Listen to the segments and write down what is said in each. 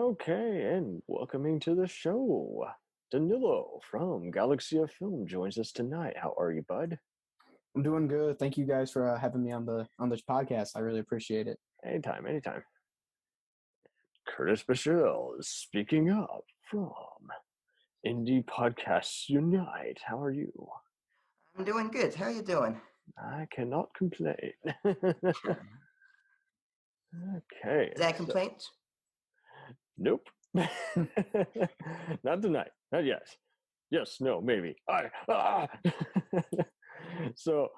Okay, and welcoming to the show. Danilo from Galaxy of Film joins us tonight. How are you, bud? I'm doing good. Thank you guys for having me on this podcast. I really appreciate it. Anytime, anytime. Curtis Michelle is speaking up from Indie Podcasts Unite. How are you? I'm doing good. How are you doing? I cannot complain. Okay. Is that a complaint? Nope. Not tonight. Not yet. Yes, no, maybe. So,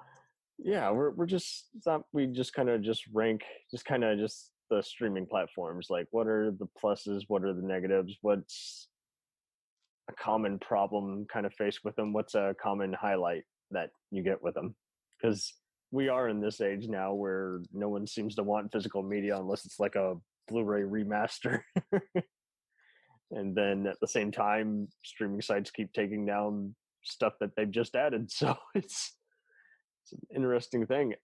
yeah, we just kind of just rank just the streaming platforms. Like, what are the pluses? What are the negatives? What's a common problem kind of faced with them? What's a common highlight that you get with them? Because we are in this age now where no one seems to want physical media unless it's like a Blu-ray remaster. And then at the same time, streaming sites keep taking down stuff that they've just added. So it's an interesting thing.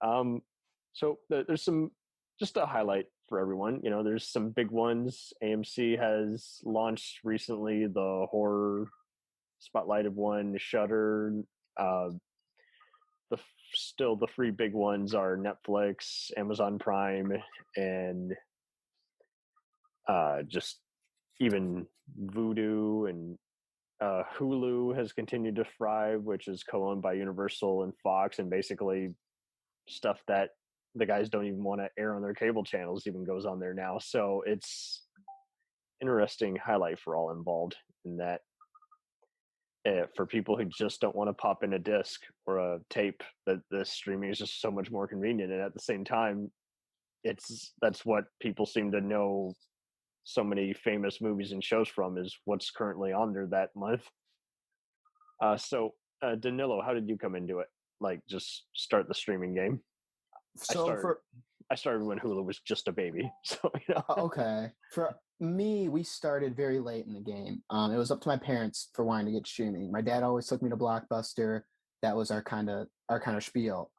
So there's some, just a highlight for everyone. You know, there's some big ones. AMC has launched recently the horror spotlighted one, Shudder. Still the three big ones are Netflix, Amazon Prime, and just even Vudu, and Hulu has continued to thrive, which is co-owned by Universal and Fox, and basically stuff that the guys don't even want to air on their cable channels even goes on there now. So it's interesting highlight for all involved in that. For people who just don't want to pop in a disc or a tape, that the streaming is just so much more convenient. And at the same time, that's what people seem to know so many famous movies and shows from, is what's currently on there that month. So Danilo, how did you come into it? Like, just start the streaming game? I started when Hulu was just a baby. So, you know. Okay. For me, we started very late in the game. It was up to my parents for wanting to get streaming. My dad always took me to Blockbuster. That was our kind of spiel.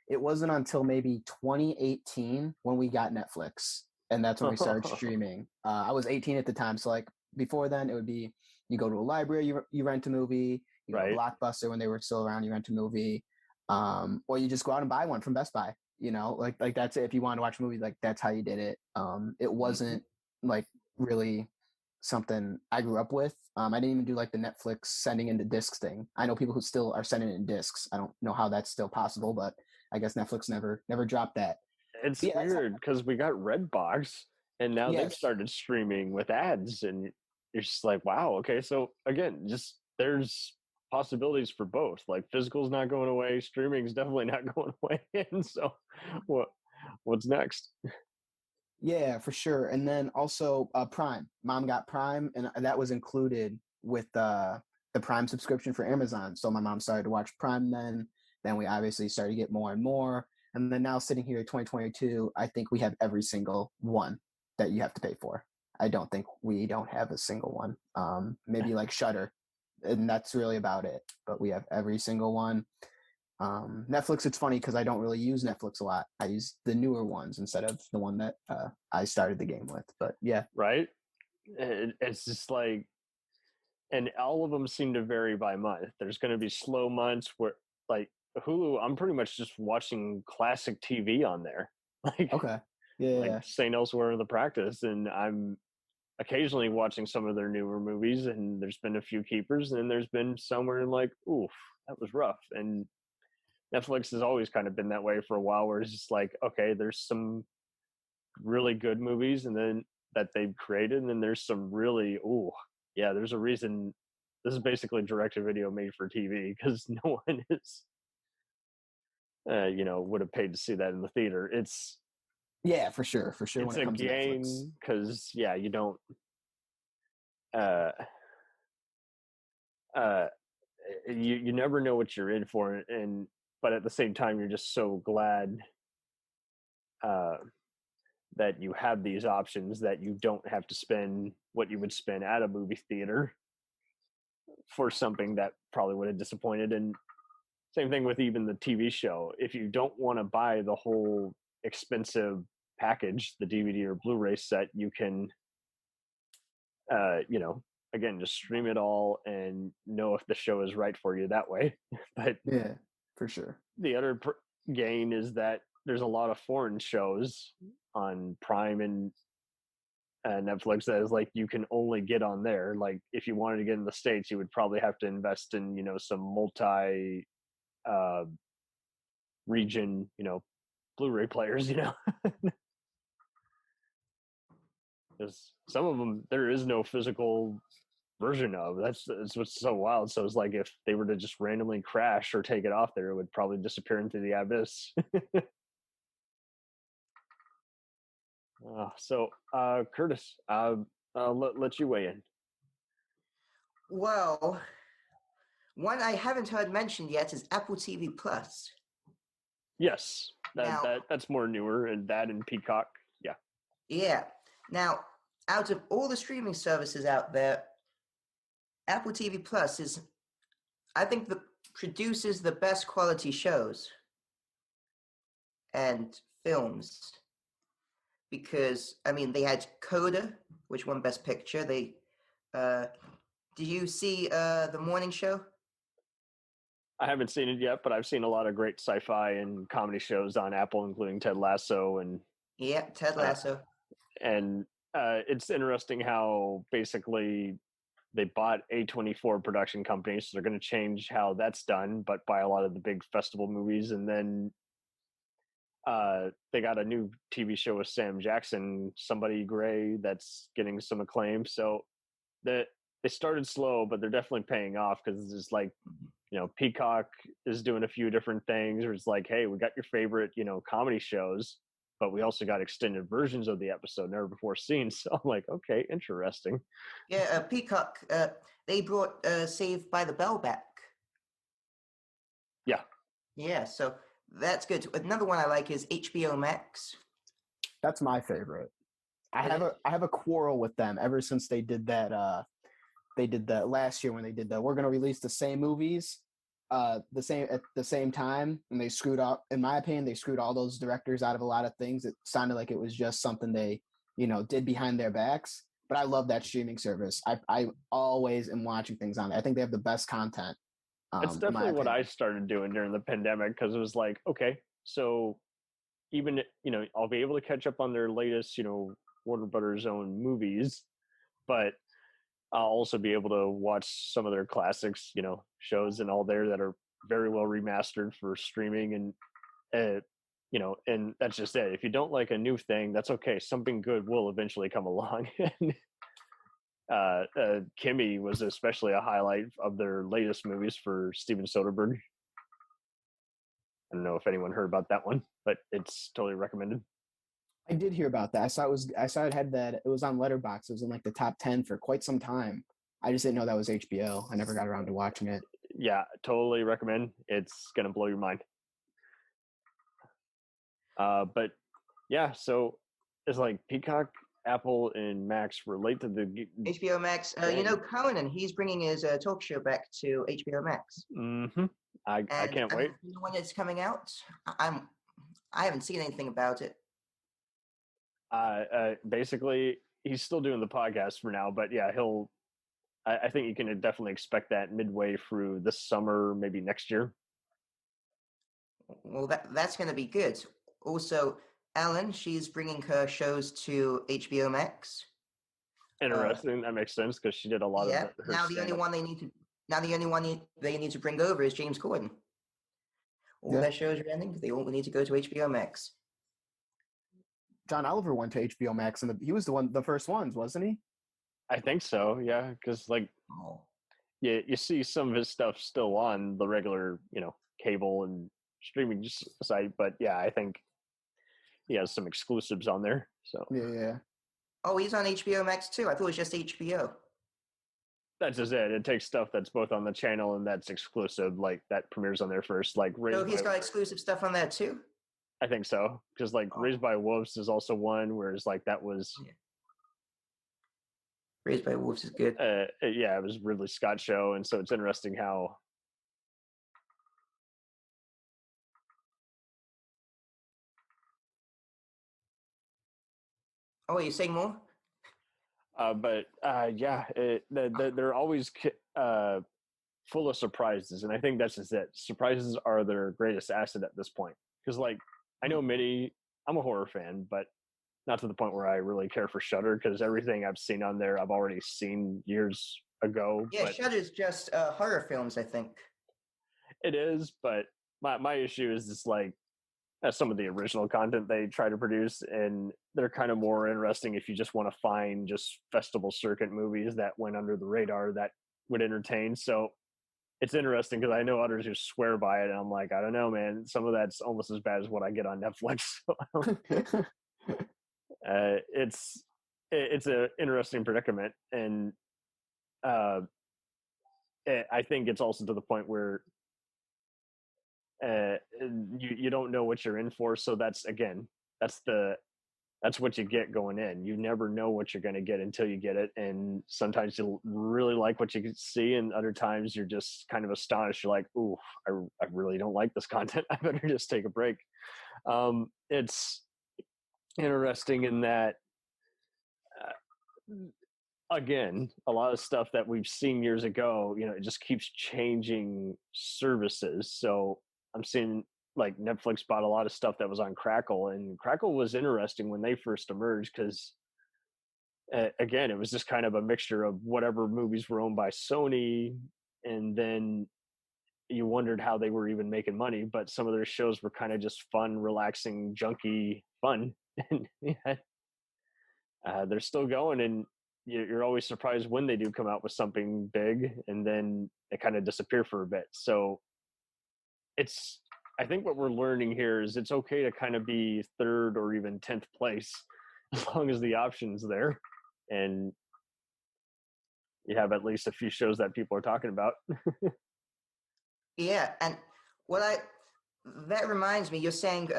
It wasn't until maybe 2018 when we got Netflix, and that's when we started streaming. I was 18 at the time, so like before then, it would be you go to a library, you rent a movie. You go to Blockbuster when they were still around, you rent a movie, or you just go out and buy one from Best Buy. You know, like that's it. If you wanted to watch a movie, like that's how you did it. It wasn't like really something I grew up with. I didn't even do like the Netflix sending into discs thing. I know people who still are sending in discs. I don't know how that's still possible, but I guess Netflix never dropped that. It's weird because we got Redbox, and now they've started streaming with ads, and you're just like, wow, okay. So again, just there's possibilities for both. Like, physical's not going away, streaming's definitely not going away. And so what's next? Yeah, for sure. And then also Prime. Mom got Prime, and that was included with the Prime subscription for Amazon. So my mom started to watch Prime then. Then we obviously started to get more and more. And then now sitting here in 2022, I think we have every single one that you have to pay for. I don't think we don't have a single one. Maybe like Shudder, and that's really about it. But we have every single one. Netflix, it's funny because I don't really use Netflix a lot. I use the newer ones instead of the one that I started the game with. But yeah. Right? It's just like, and all of them seem to vary by month. There's going to be slow months where, like, Hulu, I'm pretty much just watching classic TV on there. Like, okay. Yeah. Like St. Elsewhere in the Practice. And I'm occasionally watching some of their newer movies, and there's been a few keepers, and then there's been somewhere like, oof, that was rough. And Netflix has always kind of been that way for a while, where it's just like, okay, there's some really good movies and then that they've created, and then there's some really, there's a reason this is basically direct-to-video made for TV, because no one is would have paid to see that in the theater. It's for sure. It's when it comes a game, because you don't you never know what you're in for, but at the same time, you're just so glad that you have these options, that you don't have to spend what you would spend at a movie theater for something that probably would have disappointed. And same thing with even the TV show. If you don't want to buy the whole expensive package, the DVD or Blu-ray set, you can again, just stream it all and know if the show is right for you that way. But Yeah, for sure. the other gain is that there's a lot of foreign shows on Prime and Netflix that is like you can only get on there. Like if you wanted to get in the States, you would probably have to invest in some multi region Blu-ray players. Because some of them there is no physical version of. That's what's so wild. So it's like if they were to just randomly crash or take it off there, it would probably disappear into the abyss. Curtis, let you weigh in. Well, one I haven't heard mentioned yet is Apple TV Plus. Yes, that's more newer, and that and Peacock. Yeah. Yeah. Now, out of all the streaming services out there, Apple TV Plus I think, produces the best quality shows and films. Because, I mean, they had Coda, which won Best Picture. Did you see The Morning Show? I haven't seen it yet, but I've seen a lot of great sci-fi and comedy shows on Apple, including Ted Lasso and Ted Lasso. And it's interesting how basically they bought A24 production company, so they're going to change how that's done, but buy a lot of the big festival movies, and then they got a new TV show with Sam Jackson, Somebody Gray, that's getting some acclaim. So they started slow, but they're definitely paying off because it's like, Peacock is doing a few different things. Where it's like, hey, we got your favorite, comedy shows, but we also got extended versions of the episode never before seen. So I'm like, okay, interesting. Yeah, Peacock, they brought Saved by the Bell back. Yeah. Yeah, so that's good. Another one I like is HBO Max. That's my favorite. I have a quarrel with them ever since they did that. They did that last year when they did that. We're going to release the same movies, at the same time, and they screwed up. In my opinion, they screwed all those directors out of a lot of things. It sounded like it was just something they, did behind their backs. But I love that streaming service. I always am watching things on it. I think they have the best content. It's definitely what I started doing during the pandemic, because it was like, okay, so even I'll be able to catch up on their latest Warner Brothers own movies, but I'll also be able to watch some of their classics, shows and all there that are very well remastered for streaming, and and that's just it. If you don't like a new thing, that's okay. Something good will eventually come along. Kimmy was especially a highlight of their latest movies for Steven Soderbergh. I don't know if anyone heard about that one, but it's totally recommended. I did hear about that. I saw it had that. It was on Letterboxd. It was in like the top 10 for quite some time. I just didn't know that was HBO. I never got around to watching it. Yeah, totally recommend. It's gonna blow your mind. But yeah, so it's like Peacock, Apple, and Max relate to the HBO Max. Conan, he's bringing his talk show back to HBO Max. Mm-hmm. I can't wait. When it's coming out, I haven't seen anything about it. Basically, he's still doing the podcast for now, but yeah, I think you can definitely expect that midway through this summer, maybe next year. Well, that's going to be good. Also, Ellen, she's bringing her shows to HBO Max. Interesting. That makes sense because she did a lot of her now the only one they need to bring over is James Corden. All their shows are ending. They all need to go to HBO Max. John Oliver went to HBO Max, and he was the first ones, wasn't he? I think so. Yeah, because you see some of his stuff still on the regular, cable and streaming site, but yeah, I think he has some exclusives on there. So yeah. Oh, he's on HBO Max too. I thought it was just HBO. That's just it. It takes stuff that's both on the channel and that's exclusive, like that premieres on there first. Like so he's got exclusive stuff on there too. I think so, because Raised by Wolves is also one, whereas that was Raised by Wolves is good. Yeah, it was Ridley Scott's show, and so it's interesting how. Oh, are you saying more? They're always full of surprises, and I think that's just it. Surprises are their greatest asset at this point. Because, like, I know Mitty, I'm a horror fan, but not to the point where I really care for Shudder, because everything I've seen on there I've already seen years ago. Yeah, but Shudder's just horror films, I think. It is, but my issue is just like some of the original content they try to produce, and they're kind of more interesting if you just want to find just festival circuit movies that went under the radar that would entertain. So it's interesting because I know others who swear by it, and I'm like, I don't know, man. Some of that's almost as bad as what I get on Netflix. It's an interesting predicament, and I think it's also to the point where you don't know what you're in for. So that's what you get going in. You never know what you're going to get until you get it, and sometimes you'll really like what you see, and other times you're just kind of astonished. You're like, ooh, I really don't like this content. I better just take a break. It's interesting in that again, a lot of stuff that we've seen years ago, it just keeps changing services. So I'm seeing like Netflix bought a lot of stuff that was on Crackle, and Crackle was interesting when they first emerged because again, it was just kind of a mixture of whatever movies were owned by Sony, and then you wondered how they were even making money, but some of their shows were kind of just fun, relaxing, junky fun. And they're still going, and you're always surprised when they do come out with something big, and then they kind of disappear for a bit. So I think what we're learning here is it's okay to kind of be third or even 10th place as long as the option's there and you have at least a few shows that people are talking about. Yeah, and that reminds me, you're saying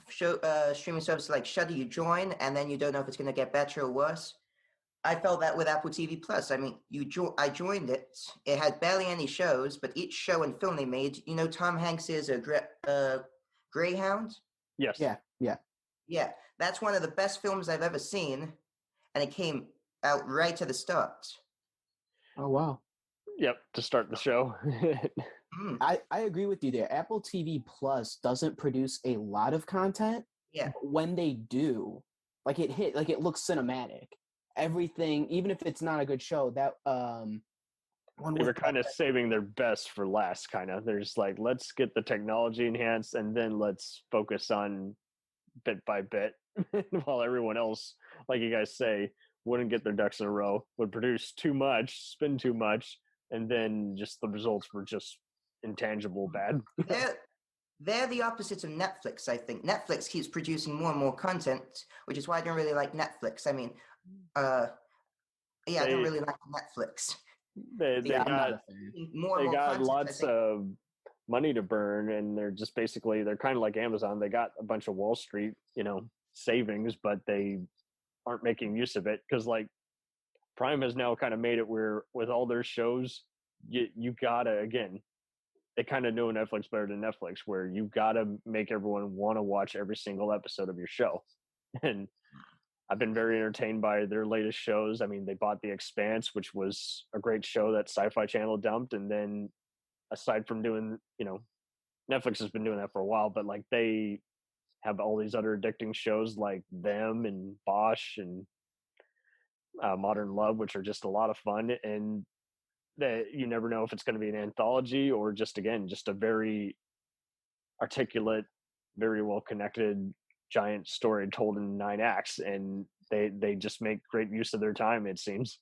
streaming services like Shudder, you join and then you don't know if it's going to get better or worse. I felt that with Apple TV Plus. I mean, I joined it. It had barely any shows, but each show and film they made, Tom Hanks is a Greyhound? Yes. Yeah. Yeah, that's one of the best films I've ever seen, and it came out right to the start. Oh, wow. Yep, to start the show. I agree with you there. Apple TV Plus doesn't produce a lot of content. Yeah. But when they do, it looks cinematic. Everything, even if it's not a good show, that they were kind of saving their best for last, kind of. They're just like, let's get the technology enhanced and then let's focus on bit by bit while everyone else, like you guys say, wouldn't get their ducks in a row, would produce too much, spend too much, and then just the results were just intangible bad. They're the opposites of Netflix, I think. Netflix keeps producing more and more content, which is why I don't really like Netflix. I mean, I don't really like Netflix. They got lots of money to burn, and they're just basically, they're kind of like Amazon. They got a bunch of Wall Street, savings, but they aren't making use of it because like Prime has now kind of made it where with all their shows, you gotta, again, they kind of know Netflix better than Netflix, where you gotta make everyone want to watch every single episode of your show. And I've been very entertained by their latest shows. I mean, they bought The Expanse, which was a great show that Sci-Fi Channel dumped. And then aside from doing, Netflix has been doing that for a while, but like they have all these other addicting shows like Them and Bosch and Modern Love, which are just a lot of fun. And that you never know if it's going to be an anthology or just a very articulate, very well connected giant story told in 9 acts, and they just make great use of their time, it seems.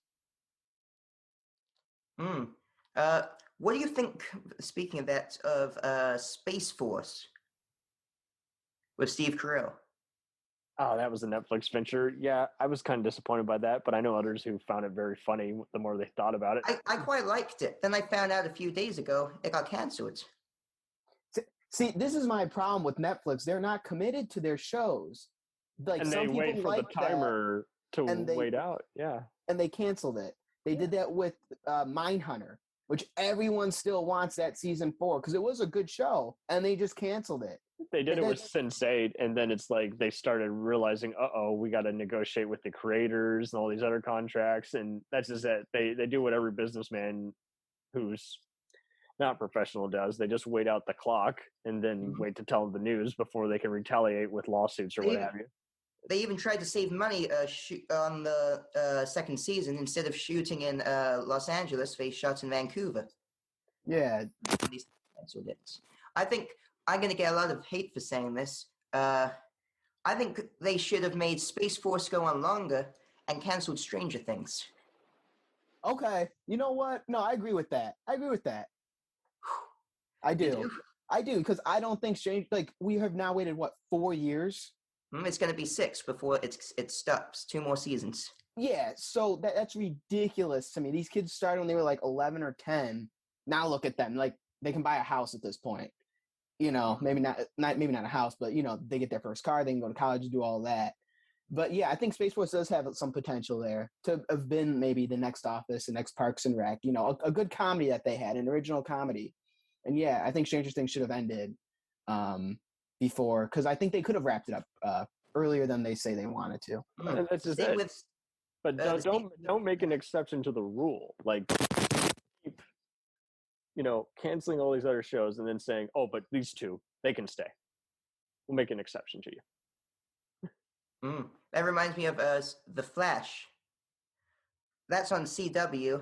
What do you think, speaking of that, of Space Force with Steve Carell? Oh, that was a Netflix venture. Yeah, I was kind of disappointed by that, but I know others who found it very funny the more they thought about it. I quite liked it. Then I found out a few days ago it got canceled. See, this is my problem with Netflix. They're not committed to their shows. Like, and they wait for the timer to wait out. Yeah. And they canceled it. They did that with Mindhunter, which everyone still wants that season 4 because it was a good show, and they just canceled it. They did it with Sense8, and then it's like they started realizing, we got to negotiate with the creators and all these other contracts, and that's just it. They do what every businessman who's not professional does. They just wait out the clock and then wait to tell the news before they can retaliate with lawsuits or what have you. They even tried to save money on the second season. Instead of shooting in Los Angeles, they shot in Vancouver. Yeah. I think I'm going to get a lot of hate for saying this. I think they should have made Space Force go on longer and canceled Stranger Things. Okay. You know what? No, I agree with that. I do. Because I don't think we have now waited, 4 years? It's going to be 6 before it stops. 2 more seasons. Yeah, so that's ridiculous to me. These kids started when they were 11 or 10. Now look at them. They can buy a house at this point. Maybe not a house, but they get their first car, they can go to college, do all that. But yeah, I think Space Force does have some potential there to have been maybe the next Office, the next Parks and Rec, a good comedy that they had, an original comedy. And yeah, I think Stranger Things should have ended before, because I think they could have wrapped it up earlier than they say they wanted to. And that's just it. But don't make an exception to the rule. Keep canceling all these other shows and then saying, but these 2, they can stay. We'll make an exception to you. That reminds me of The Flash. That's on CW.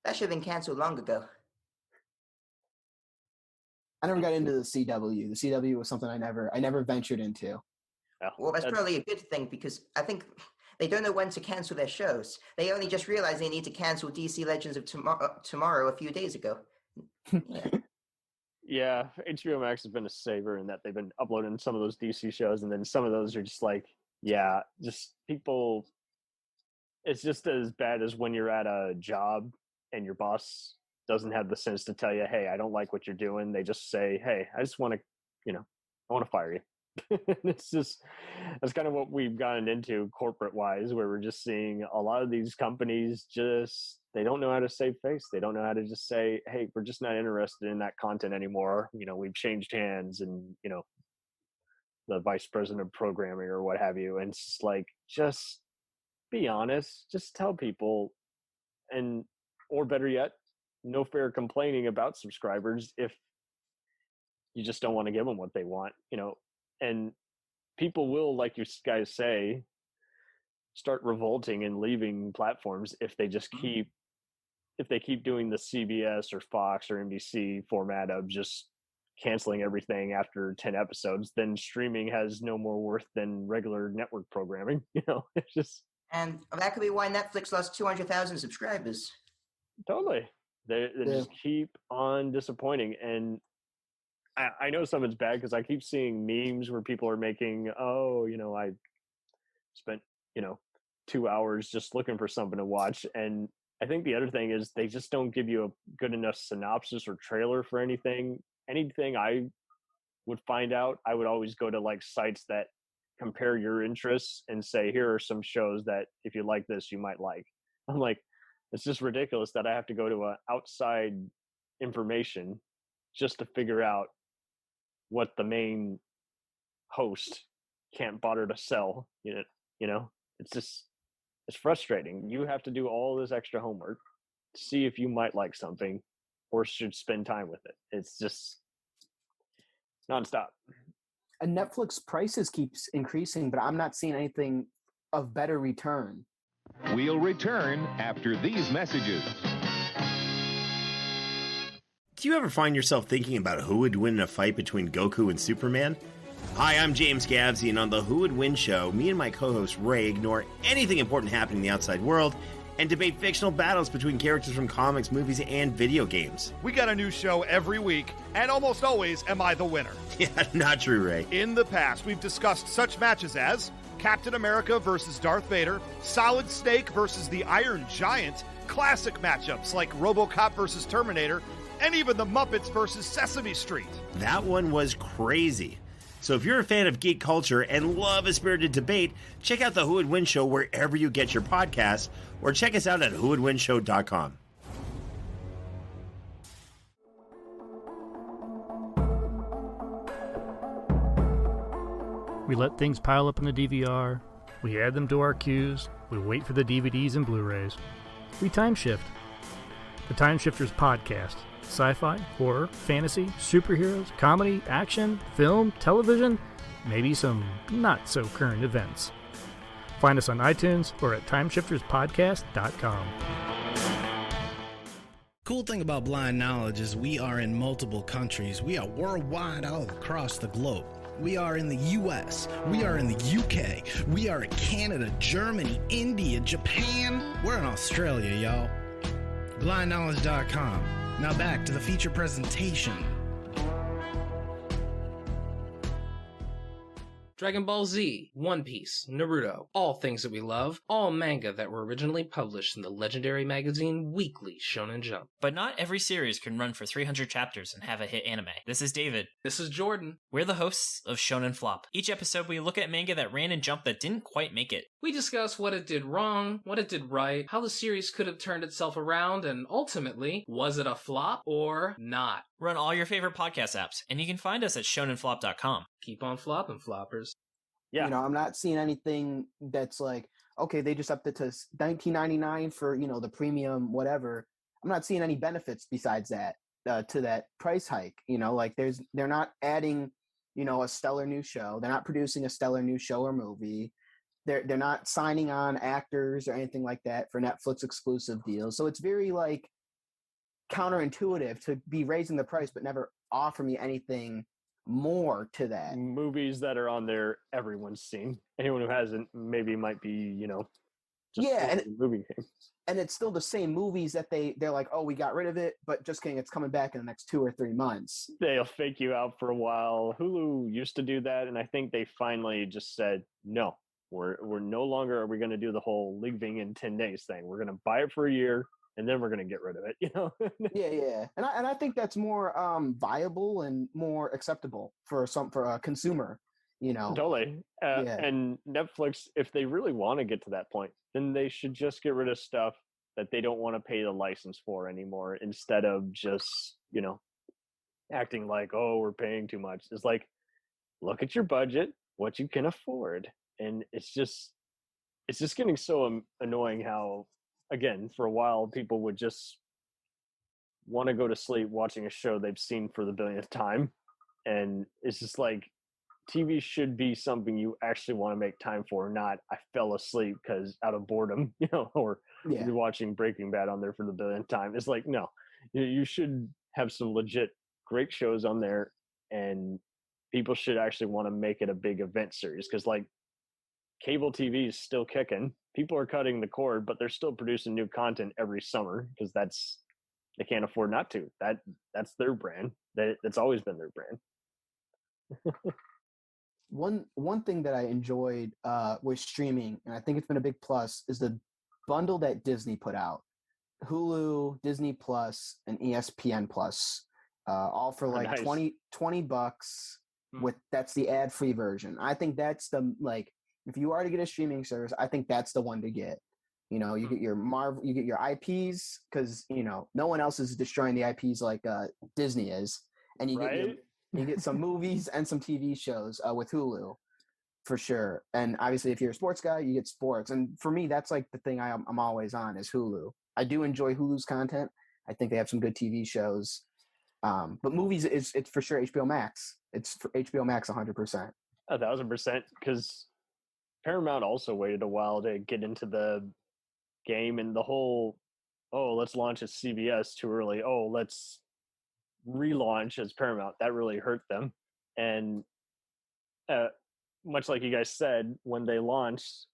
That should have been canceled long ago. I never got into the CW. The CW was something I never ventured into. Well, that's probably a good thing, because I think they don't know when to cancel their shows. They only just realized they need to cancel DC Legends of Tomorrow a few days ago. Yeah, HBO Max has been a saver in that they've been uploading some of those DC shows, and then some of those are just just people. It's just as bad as when you're at a job and your boss doesn't have the sense to tell you, hey, I don't like what you're doing. They just say, hey, I just want to, I want to fire you. That's kind of what we've gotten into corporate wise, where we're just seeing a lot of these companies they don't know how to save face. They don't know how to just say, hey, we're just not interested in that content anymore. We've changed hands, and the vice president of programming or what have you. And it's just be honest, just tell people, or better yet, no fair complaining about subscribers if you just don't want to give them what they want, and people will, like you guys say, start revolting and leaving platforms if they just keep doing the CBS or Fox or NBC format of just canceling everything after 10 episodes. Then streaming has no more worth than regular network programming. It's just, and that could be why Netflix lost 200,000 subscribers. Totally. They just keep on disappointing. And I know some of it's bad because I keep seeing memes where people are making, I spent, 2 hours just looking for something to watch. And I think the other thing is they just don't give you a good enough synopsis or trailer for anything. Anything I would find out, I would always go to sites that compare your interests and say, here are some shows that if you like this, you might like. I'm like, it's just ridiculous that I have to go to outside information just to figure out what the main host can't bother to sell. It's frustrating. You have to do all this extra homework to see if you might like something or should spend time with it. It's just nonstop. And Netflix prices keeps increasing, but I'm not seeing anything of better return. We'll return after these messages. Do you ever find yourself thinking about who would win in a fight between Goku and Superman? Hi, I'm James Gavsey, and on the Who Would Win show, me and my co-host Ray ignore anything important happening in the outside world and debate fictional battles between characters from comics, movies, and video games. We got a new show every week, and almost always am I the winner. Yeah, not true, Ray. In the past, we've discussed such matches as Captain America versus Darth Vader, Solid Snake versus the Iron Giant, classic matchups like RoboCop versus Terminator, and even the Muppets versus Sesame Street. That one was crazy. So if you're a fan of geek culture and love a spirited debate, check out the Who Would Win show wherever you get your podcasts, or check us out at whowouldwinshow.com. We let things pile up in the DVR, we add them to our queues, we wait for the DVDs and Blu-rays. We time shift. The Time Shifters Podcast. Sci-fi, horror, fantasy, superheroes, comedy, action, film, television, maybe some not-so-current events. Find us on iTunes or at timeshifterspodcast.com. Cool thing about Blind Knowledge is we are in multiple countries. We are worldwide all across the globe. We are in the US, we are in the UK, we are in Canada, Germany, India, Japan. We're in Australia, y'all. BlindKnowledge.com. Now back to the feature presentation. Dragon Ball Z, One Piece, Naruto, all things that we love, all manga that were originally published in the legendary magazine Weekly Shonen Jump. But not every series can run for 300 chapters and have a hit anime. This is David. This is Jordan. We're the hosts of Shonen Flop. Each episode we look at manga that ran in Jump that didn't quite make it. We discuss what it did wrong, what it did right, how the series could have turned itself around, and ultimately, was it a flop or not? We're on all your favorite podcast apps, and you can find us at shonenflop.com. Keep on flopping, floppers. Yeah. You know, I'm not seeing anything that's like, okay, they just upped it to $19.99 for, you know, the premium, whatever. I'm not seeing any benefits besides that to that price hike. You know, like they're not adding, you know, a stellar new show. They're not producing a stellar new show or movie. They're not signing on actors or anything like that for Netflix exclusive deals. So it's very like counterintuitive to be raising the price but never offer me anything more to that. Movies that are on there, everyone's seen. Anyone who hasn't maybe might be, you know, just and movie game. And it's still the same movies that they're like, oh, we got rid of it, but just kidding, it's coming back in the next 2 or 3 months. They'll fake you out for a while. Hulu used to do that, and I think they finally just said, no, we're no longer are we going to do the whole leaving in 10 days thing. We're going to buy it for a year, and then we're going to get rid of it, you know? Yeah. And I think that's more viable and more acceptable for a consumer, you know? Totally. And Netflix, if they really want to get to that point, then they should just get rid of stuff that they don't want to pay the license for anymore, instead of just, you know, acting like, oh, we're paying too much. It's like, look at your budget, what you can afford. And it's just getting so annoying how, again, for a while, people would just want to go to sleep watching a show they've seen for the billionth time. And it's just like, TV should be something you actually want to make time for, not I fell asleep because out of boredom, you know, or you're watching Breaking Bad on there for the billionth time. It's like, no, you should have some legit great shows on there, and people should actually want to make it a big event series, because like cable TV is still kicking. People are cutting the cord, but they're still producing new content every summer because they can't afford not to. That's their brand. That's always been their brand. One thing that I enjoyed with streaming, and I think it's been a big plus, is the bundle that Disney put out. Hulu, Disney Plus, and ESPN Plus, all for like nice. $20 with that's the ad-free version. I think that's the, like, if you are to get a streaming service, I think that's the one to get. You know, you get your you get your IPs, because, you know, no one else is destroying the IPs like Disney is, and you get some movies and some TV shows with Hulu, for sure. And obviously, if you're a sports guy, you get sports. And for me, that's like the thing I'm always on is Hulu. I do enjoy Hulu's content. I think they have some good TV shows. But movies, it's for sure HBO Max. It's for HBO Max 100%. 1,000%, because Paramount also waited a while to get into the game, and the whole, oh, let's launch as CBS too early. Oh, let's relaunch as Paramount. That really hurt them. And much like you guys said, when they launched,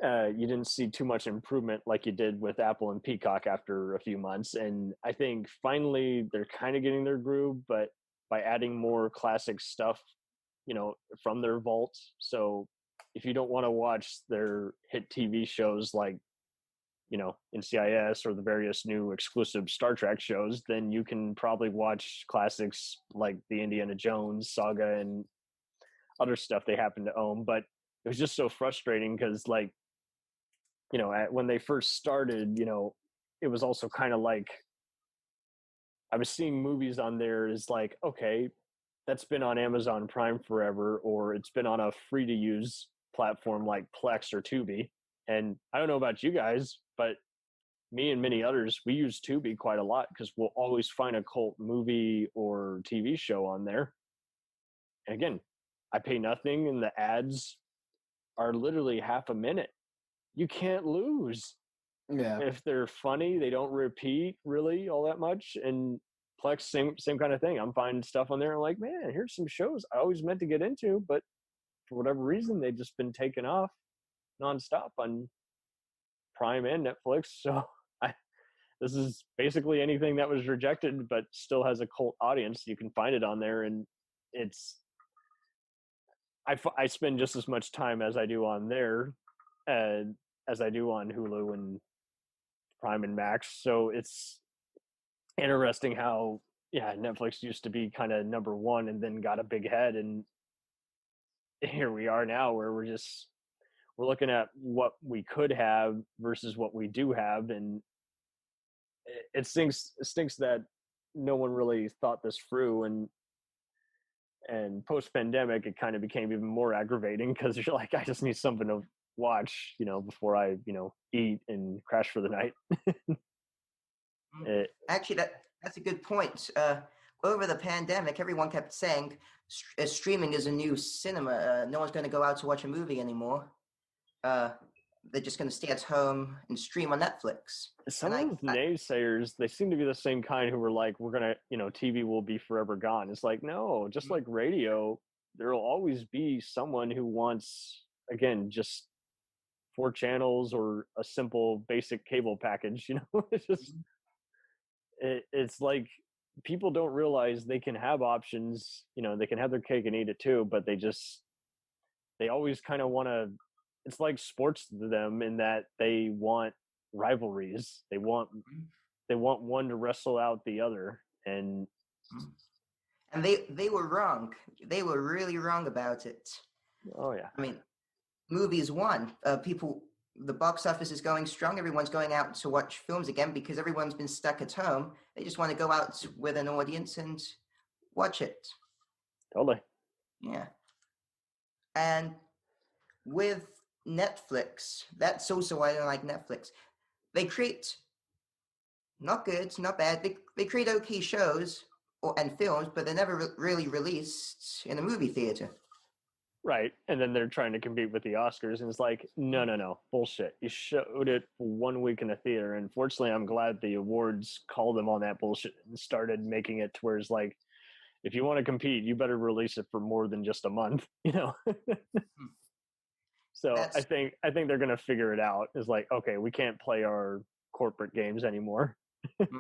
you didn't see too much improvement like you did with Apple and Peacock after a few months. And I think finally they're kind of getting their groove, but by adding more classic stuff, you know, from their vault. So if you don't want to watch their hit TV shows like, you know, NCIS or the various new exclusive Star Trek shows, then you can probably watch classics like the Indiana Jones saga and other stuff they happen to own. But it was just so frustrating because, like, you know, when they first started, you know, it was also kind of like I was seeing movies on there is like, okay, that's been on Amazon Prime forever, or it's been on a free to use platform like Plex or Tubi. And I don't know about you guys, but me and many others, we use Tubi quite a lot because we'll always find a cult movie or TV show on there. And again, I pay nothing, and the ads are literally half a minute. You can't lose. Yeah. If they're funny, they don't repeat really all that much. And Plex, same kind of thing. I'm finding stuff on there. I'm like, man, here's some shows I always meant to get into, but for whatever reason, they've just been taken off nonstop on Prime and Netflix. So this is basically anything that was rejected, but still has a cult audience. You can find it on there, and I spend just as much time as I do on there, as I do on Hulu and Prime and Max. So it's interesting how Netflix used to be kind of number one and then got a big head, and here we are now where we're looking at what we could have versus what we do have, and it stinks that no one really thought this through, and post-pandemic it kind of became even more aggravating because you're like, I just need something to watch, before I eat and crash for the night. Actually, that's a good point. Over the pandemic, everyone kept saying streaming is a new cinema. No one's going to go out to watch a movie anymore. They're just going to stay at home and stream on Netflix. Some of the naysayers, they seem to be the same kind who were like, we're going to, TV will be forever gone. It's like, no, just like radio, there will always be someone who wants, again, just 4 channels or a simple basic cable package. It's just, it's like people don't realize they can have options, they can have their cake and eat it too, but they always kind of want to. It's like sports to them in that they want rivalries. They want one to wrestle out the other, and they were wrong. They were really wrong about it. Oh yeah. I mean, movies won. The box office is going strong. Everyone's going out to watch films again because everyone's been stuck at home. They just want to go out with an audience and watch it. Totally. Yeah. And with Netflix, that's also why I don't like Netflix. They create not good, not bad. They create okay shows and films, but they're never really released in a movie theater. Right, and then they're trying to compete with the Oscars, and it's like, no, bullshit. You showed it for 1 week in a theater, and fortunately, I'm glad the awards called them on that bullshit and started making it to where it's like, if you want to compete, you better release it for more than just a month, So I think they're going to figure it out. It's like, okay, we can't play our corporate games anymore,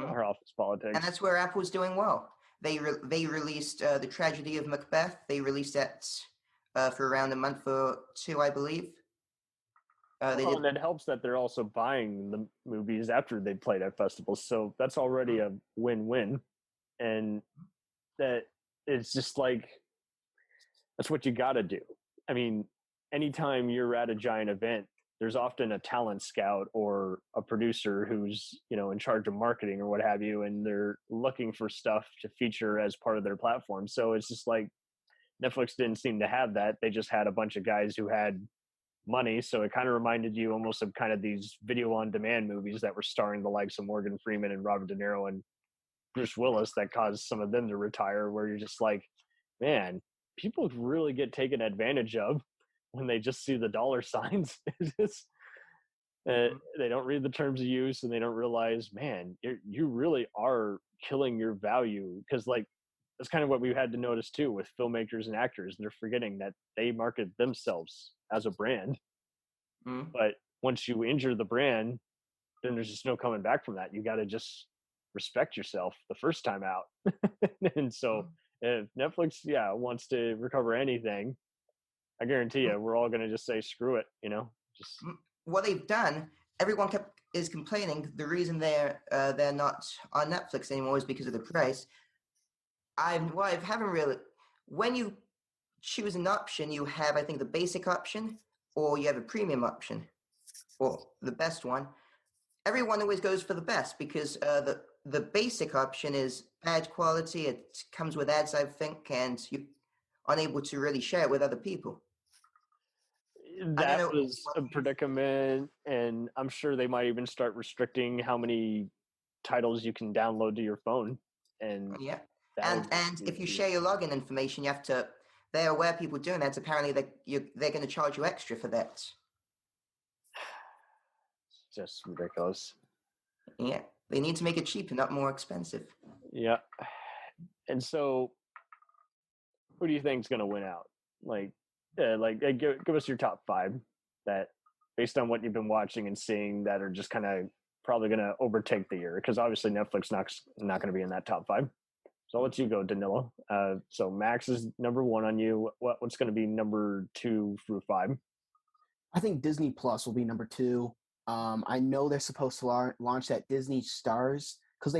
our office politics. And that's where Apple's doing well. They released The Tragedy of Macbeth. They released that for around a month or 2, I believe. And it helps that they're also buying the movies after they played at festivals. So that's already a win-win. And that it's just like, that's what you got to do. I mean, anytime you're at a giant event, there's often a talent scout or a producer who's, in charge of marketing or what have you, and they're looking for stuff to feature as part of their platform. So it's just like Netflix didn't seem to have that. They just had a bunch of guys who had money. So it kind of reminded you almost of kind of these video on demand movies that were starring the likes of Morgan Freeman and Robert De Niro and Bruce Willis that caused some of them to retire, where you're just like, man, people really get taken advantage of when they just see the dollar signs. They don't read the terms of use, and they don't realize, man, you really are killing your value. Because like, that's kind of what we've had to notice too with filmmakers and actors. They're forgetting that they market themselves as a brand. But once you injure the brand, then there's just no coming back from that. You got to just respect yourself the first time out. And so if Netflix, wants to recover anything, I guarantee you, we're all going to just say, screw it, just what they've done. Everyone is complaining. The reason they're not on Netflix anymore is because of the price. I haven't really. When you choose an option, you have, I think, the basic option, or you have a premium option, or the best one. Everyone always goes for the best because the basic option is bad quality. It comes with ads, I think, and you're unable to really share it with other people. That was a predicament, and I'm sure they might even start restricting how many titles you can download to your phone. And yeah, and if you share your login information, you have to. They're aware people doing that. Apparently, they're going to charge you extra for that. Just ridiculous. Yeah, they need to make it cheaper, not more expensive. Yeah, and so who do you think is going to win out? Give us your top 5 that, based on what you've been watching and seeing, that are just kind of probably going to overtake the year, because obviously Netflix not going to be in that top 5. So I'll let you go, Danilo. So Max is number 1 on you. What's going to be number 2 through 5? I think Disney Plus will be number 2. I know they're supposed to launch that Disney Stars because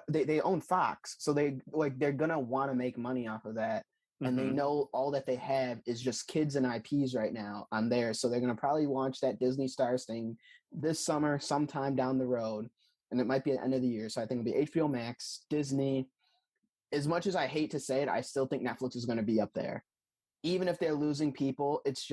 they own Fox, so they're gonna want to make money off of that, and they know all that they have is just kids and IPs right now on there, so they're gonna probably launch that Disney Stars thing this summer, sometime down the road, and it might be at the end of the year. So I think it'll be HBO Max, Disney. As much as I hate to say it, I still think Netflix is going to be up there, even if they're losing people. It's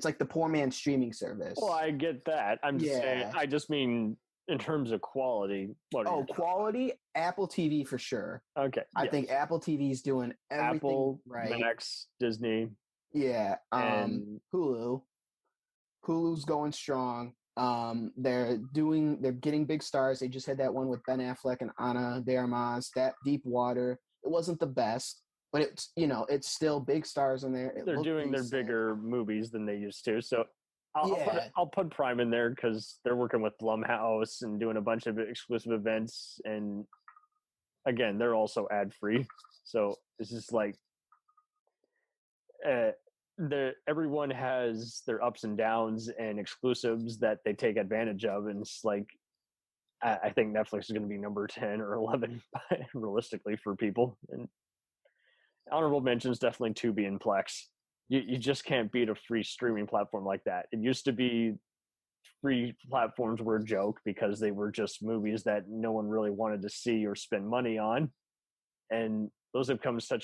like the poor man's streaming service. Well, I get that. I'm just saying, I just mean in terms of quality. Quality? Apple TV for sure. Okay. I think Apple TV is doing everything Apple, right. Max, Disney. Yeah. And Hulu. Hulu's going strong. They're getting big stars. They just had that one with Ben Affleck and Ana de Armas, that Deep Water. It wasn't the best, but it's still big stars in there. They're doing their bigger movies than they used to. So I'll put Prime in there because they're working with Blumhouse and doing a bunch of exclusive events. And again, they're also ad free. So it's just like everyone has their ups and downs and exclusives that they take advantage of. And it's like, I think Netflix is going to be number 10 or 11 realistically for people. And honorable mentions, definitely Tubi and Plex. You just can't beat a free streaming platform like that. It used to be free platforms were a joke because they were just movies that no one really wanted to see or spend money on. And those have come so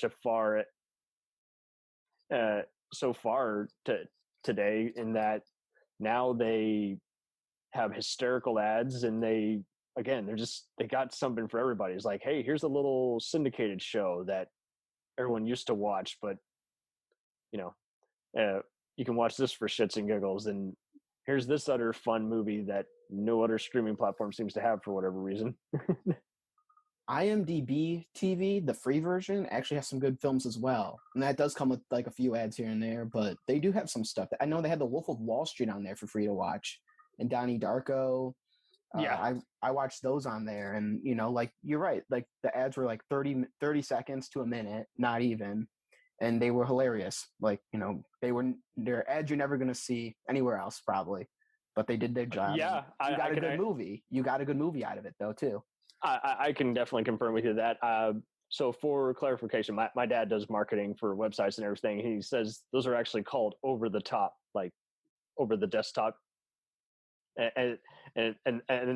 far to today, in that now they have hysterical ads, and they got something for everybody. It's like, hey, here's a little syndicated show that everyone used to watch, but you can watch this for shits and giggles, and here's this other fun movie that no other streaming platform seems to have for whatever reason. IMDb TV, the free version, actually has some good films as well, and that does come with like a few ads here and there, but they do have some stuff. I know they had The Wolf of Wall Street on there for free to watch, and Donnie Darko. I watched those on there, and like, you're right, like the ads were like 30 seconds to a minute, not even, and they were hilarious. Like, they're ads you're never going to see anywhere else probably, but they did their job. Yeah, you got a good movie. You got a good movie out of it though too. I can definitely confirm with you that. So for clarification, my dad does marketing for websites and everything. He says those are actually called over the top, like over the desktop. And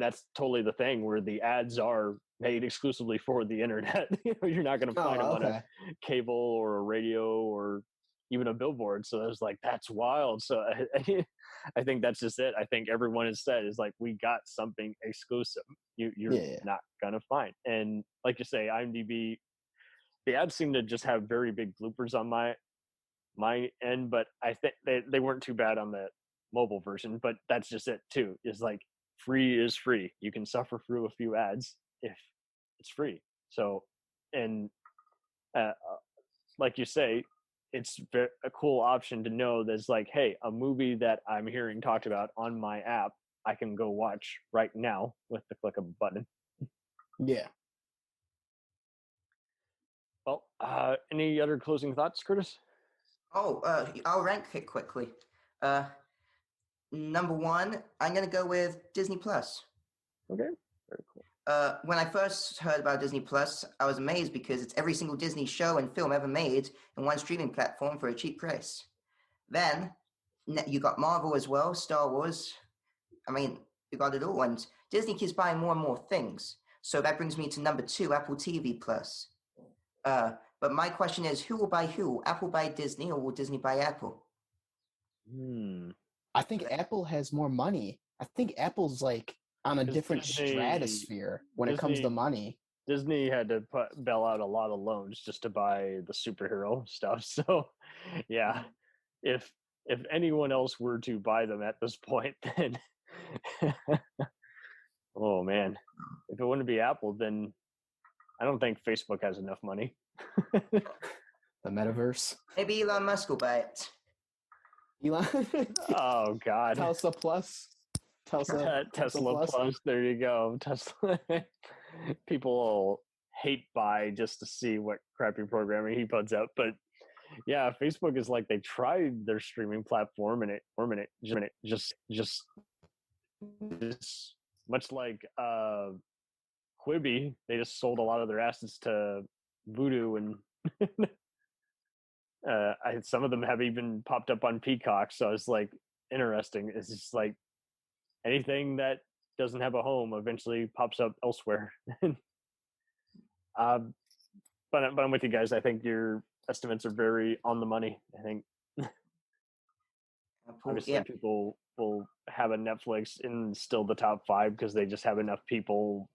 that's totally the thing, where the ads are made exclusively for the internet. You're not going to find them on a cable or a radio or even a billboard. So it's like, that's wild. So I think that's just it. I think everyone has said is like, we got something exclusive you're not going to find. And like you say, IMDb, the ads seem to just have very big bloopers on my end, but I think they weren't too bad on the mobile version. But that's just it too, is like, free is free. You can suffer through a few ads if it's free. So, and like you say, it's a cool option to know there's like, hey, a movie that I'm hearing talked about on my app, I can go watch right now with the click of a button. Yeah. Well, any other closing thoughts, Curtis? I'll rank it quickly. Number 1, I'm going to go with Disney Plus. Okay, very cool. When I first heard about Disney Plus, I was amazed because it's every single Disney show and film ever made in one streaming platform for a cheap price. Then you got Marvel as well, Star Wars. I mean, you got it all. And Disney keeps buying more and more things. So that brings me to number 2, Apple TV Plus. But my question is, who will buy who? Apple buy Disney, or will Disney buy Apple? I think Apple has more money. I think Apple's like on a different stratosphere when it comes to money. Disney had to bail out a lot of loans just to buy the superhero stuff. So, yeah, if anyone else were to buy them at this point, then oh man, if it wouldn't be Apple, then I don't think Facebook has enough money. The metaverse. Maybe Elon Musk will buy it. Elon. Oh God. Tesla Plus. Tesla Plus. There you go. Tesla. People will hate buy just to see what crappy programming he puts out, but yeah, Facebook is like they tried their streaming platform and it just much like Quibi, they just sold a lot of their assets to Vudu, and some of them have even popped up on Peacock. So it's like interesting. It's just like anything that doesn't have a home eventually pops up elsewhere. But I'm with you guys. I think your estimates are very on the money. I think obviously people will have a Netflix in still the top 5 because they just have enough people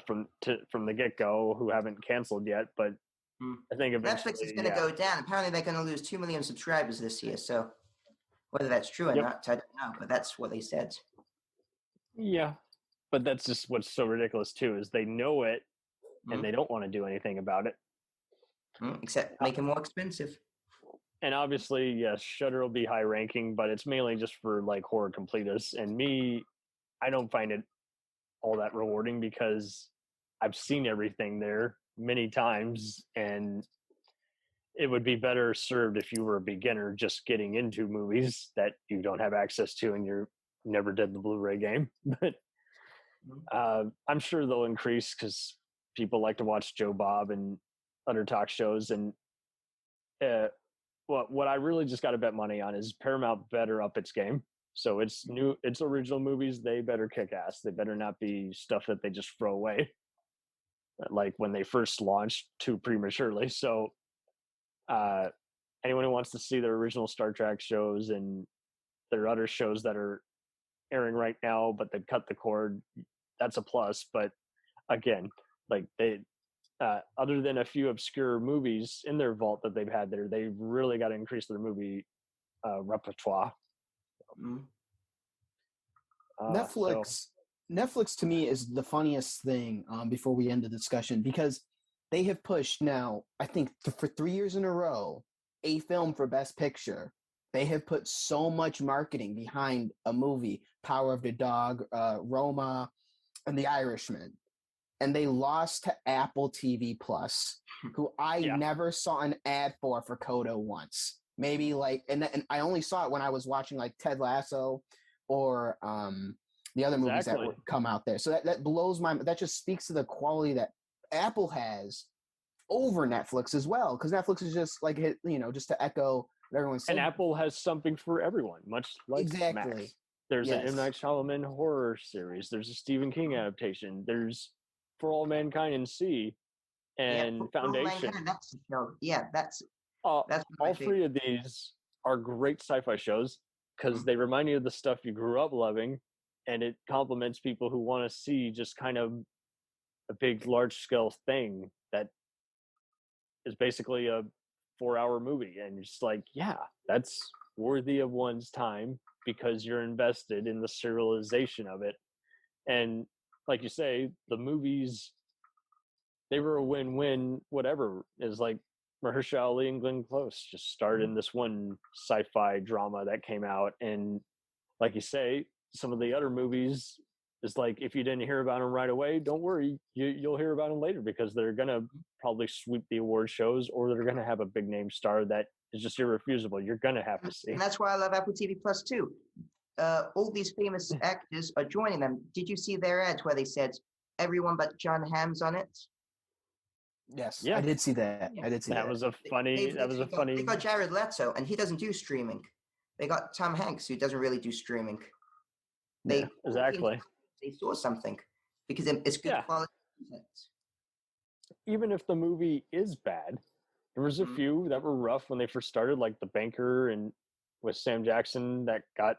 from the get-go who haven't canceled yet. But I think eventually Netflix is going to go down. Apparently, they're going to lose 2 million subscribers this year. So whether that's true or not, I don't know. But that's what they said. Yeah, but that's just what's so ridiculous too, is they know it and they don't want to do anything about it. Except make it more expensive. And obviously, yes, Shudder will be high ranking, but it's mainly just for like horror completists. And me, I don't find it all that rewarding because I've seen everything there many times, and it would be better served if you were a beginner just getting into movies that you don't have access to and you never did the Blu-ray game. But I'm sure they'll increase because people like to watch Joe Bob and other talk shows. And what I really just got to bet money on is Paramount better up its game. So it's original movies. They better kick ass. They better not be stuff that they just throw away, like when they first launched too prematurely. So anyone who wants to see their original Star Trek shows and there are other shows that are airing right now, but they cut the cord, that's a plus. But again, like they other than a few obscure movies in their vault that they've had there, they've really got to increase their movie repertoire. Netflix to me is the funniest thing before we end the discussion, because they have pushed now, I think for 3 years in a row, a film for Best Picture. They have put so much marketing behind a movie, Power of the Dog, Roma, and The Irishman. And they lost to Apple TV Plus, who I never saw an ad for Coda once. Maybe like, and I only saw it when I was watching like Ted Lasso or the other movies that would come out there. So that blows my, that just speaks to the quality that Apple has over Netflix as well. Because Netflix is just like, just to echo what everyone's saying. And Apple has something for everyone, much like Max. There's an M. Night Shyamalan horror series. There's a Stephen King adaptation. There's For All Mankind and See and Foundation. That's all 3 of these are great sci-fi shows because they remind you of the stuff you grew up loving, and it complements people who want to see just kind of a big, large-scale thing that is basically a 4-hour movie. And you're just like, yeah, that's worthy of one's time because you're invested in the serialization of it. And like you say, the movies, they were a win-win. Whatever is like Mahershala Ali and Glenn Close just starred in this one sci-fi drama that came out, and like you say, some of the other movies is like, if you didn't hear about them right away, don't worry, you'll hear about them later because they're gonna probably sweep the award shows, or they're gonna have a big name star that is just irrefusable. You're gonna have to see. And that's why I love Apple TV Plus too. All these famous actors are joining them. Did you see their ads where they said everyone but John Hamm's on it? Yes, I did see that. I did see that. That was a funny. They got Jared Leto, and he doesn't do streaming. They got Tom Hanks, who doesn't really do streaming. Exactly. They saw something. because it's good quality content. Even if the movie is bad, there was a few that were rough when they first started, like The Banker and with Sam Jackson that got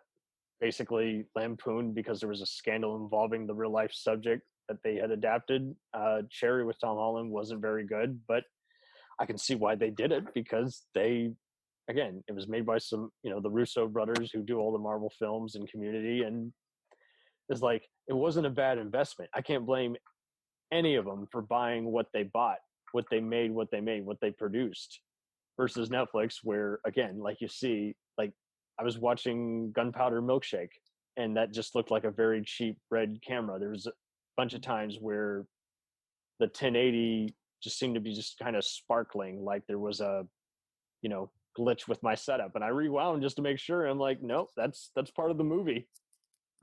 basically lampooned because there was a scandal involving the real life subject that they had adapted. Cherry with Tom Holland wasn't very good, but I can see why they did it, because it was made by some, the Russo brothers who do all the Marvel films and Community, and it's like, it wasn't a bad investment. I can't blame any of them for buying what they bought, what they made, what they produced, versus Netflix, where, again, like you see, like I was watching Gunpowder Milkshake, and that just looked like a very cheap red camera. There was a bunch of times where the 1080 just seemed to be just kind of sparkling, like there was a, glitch with my setup, and I rewound just to make sure. I'm like, nope, that's part of the movie.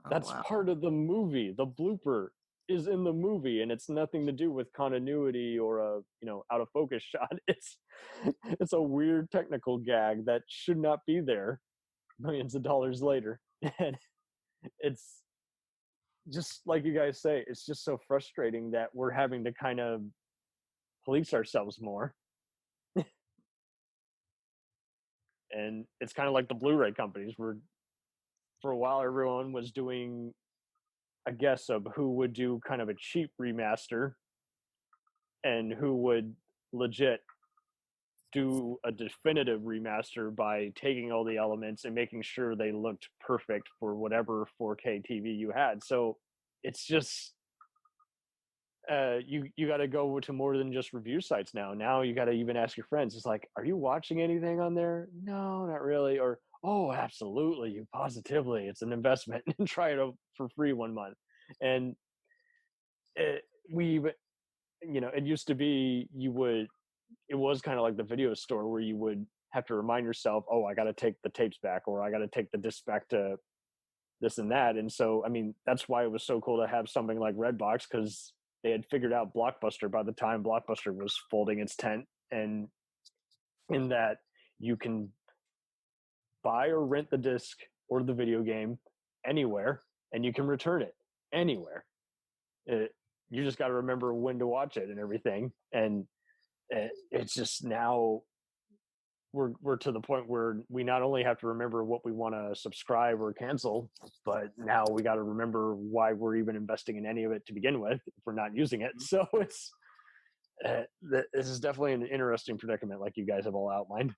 That's part of the movie. The blooper is in the movie, and it's nothing to do with continuity or a out of focus shot. It's a weird technical gag that should not be there millions of dollars later. And it's just like you guys say, it's just so frustrating that we're having to kind of police ourselves more. And it's kind of like the Blu-ray companies, where for a while everyone was doing a guess of who would do kind of a cheap remaster and who would legit do a definitive remaster by taking all the elements and making sure they looked perfect for whatever 4K TV you had. So it's just you got to go to more than just review sites now. Now you got to even ask your friends. It's like, are you watching anything on there? No, not really. Or, oh, absolutely, you positively. It's an investment, and try it for free 1 month. And it used to be it was kind of like the video store, where you would have to remind yourself, oh, I got to take the tapes back, or I got to take the disc back to this and that. And so, I mean, that's why it was so cool to have something like Redbox, because they had figured out Blockbuster by the time Blockbuster was folding its tent, and in that you can buy or rent the disc or the video game anywhere, and you can return it anywhere. You just got to remember when to watch it and everything. And it's just, now we're to the point where we not only have to remember what we want to subscribe or cancel, but now we got to remember why we're even investing in any of it to begin with if we're not using it. So it's this is definitely an interesting predicament, like you guys have all outlined.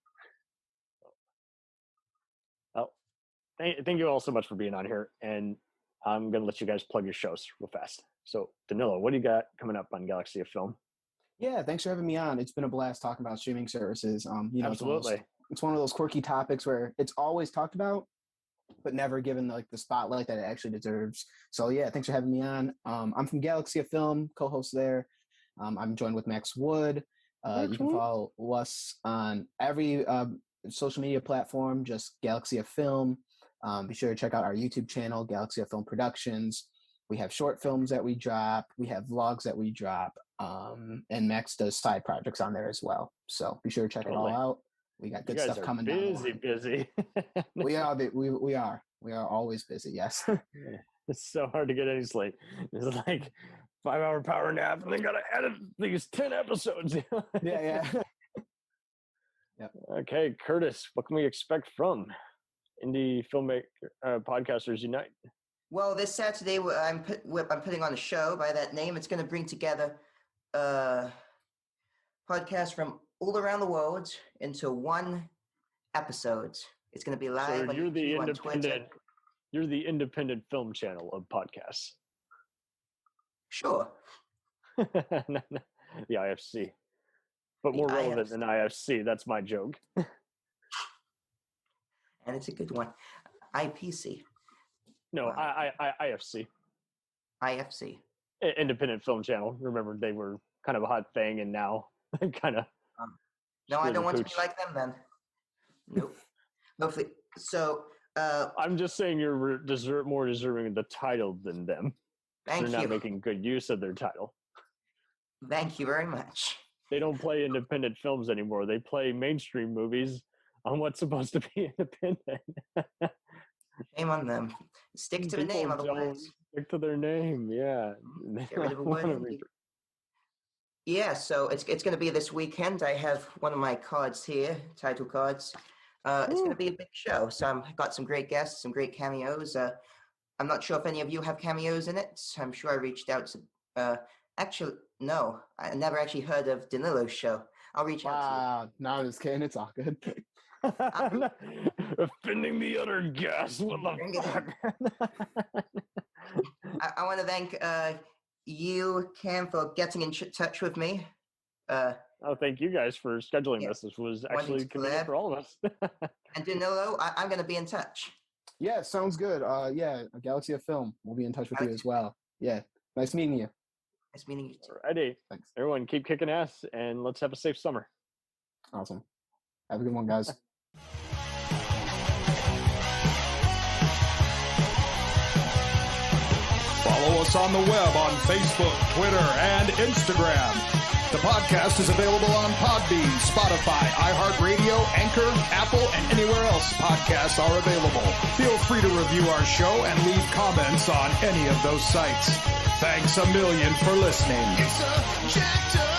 Well, thank you all so much for being on here, and I'm going to let you guys plug your shows real fast. So, Danilo, what do you got coming up on Galaxy of Film? Yeah, thanks for having me on. It's been a blast talking about streaming services. Absolutely. It's one of those quirky topics where it's always talked about, but never given the spotlight that it actually deserves. So yeah, thanks for having me on. I'm from Galaxy of Film, co-host there. I'm joined with Max Wood. You can follow us on every social media platform, just Galaxy of Film. Be sure to check out our YouTube channel, Galaxy of Film Productions. We have short films that we drop. We have vlogs that we drop. And Max does side projects on there as well. So be sure to check it all out. We got good stuff coming down. Busy. We are always busy. Yes. It's so hard to get any sleep. It's like 5-hour power nap, and then got to edit these 10 episodes. Yeah. Yep. Okay, Curtis, what can we expect from Indie Filmmaker Podcasters Unite? Well, this Saturday I'm putting on a show by that name. It's going to bring together podcasts from all around the world into one episode. It's going to be live on YouTube, on Twitter. You're the independent film channel of podcasts. Sure. The IFC. But more relevant than IFC. That's my joke. And it's a good one. IPC. No, IFC. IFC. Independent Film Channel. Remember, they were kind of a hot thing, and now kind of. No, I don't want to be like them then. Nope. Hopefully. So. I'm just saying you're more deserving of the title than them. Thank you. They're not making good use of their title. Thank you very much. They don't play independent films anymore. They play mainstream movies on what's supposed to be independent. Shame on them. Stick to the name, otherwise. Stick to their name, yeah. Get rid of a word. Yeah, so it's going to be this weekend. I have one of my cards here, title cards. It's going to be a big show. So I've got some great guests, some great cameos. I'm not sure if any of you have cameos in it. I'm sure I reached out to... actually, no. I never actually heard of Danilo's show. I'll reach out to you. No, I'm just kidding. It's all good. Offending the other guests. What the fuck? I want to thank you, Cam, for getting in touch with me. Thank you guys for scheduling this. This was actually convenient for all of us. And Danilo, I'm going to be in touch. Yeah, sounds good. Yeah, a Galaxy of Film. We'll be in touch with you as well. Yeah, nice meeting you. Nice meeting you too. Alrighty. Thanks. Everyone, keep kicking ass, and let's have a safe summer. Awesome. Have a good one, guys. Follow us on the web on Facebook, Twitter, and Instagram. The podcast is available on Podbean, Spotify, iHeartRadio, Anchor, Apple, and anywhere else podcasts are available. Feel free to review our show and leave comments on any of those sites. Thanks a million for listening. It's a jacked up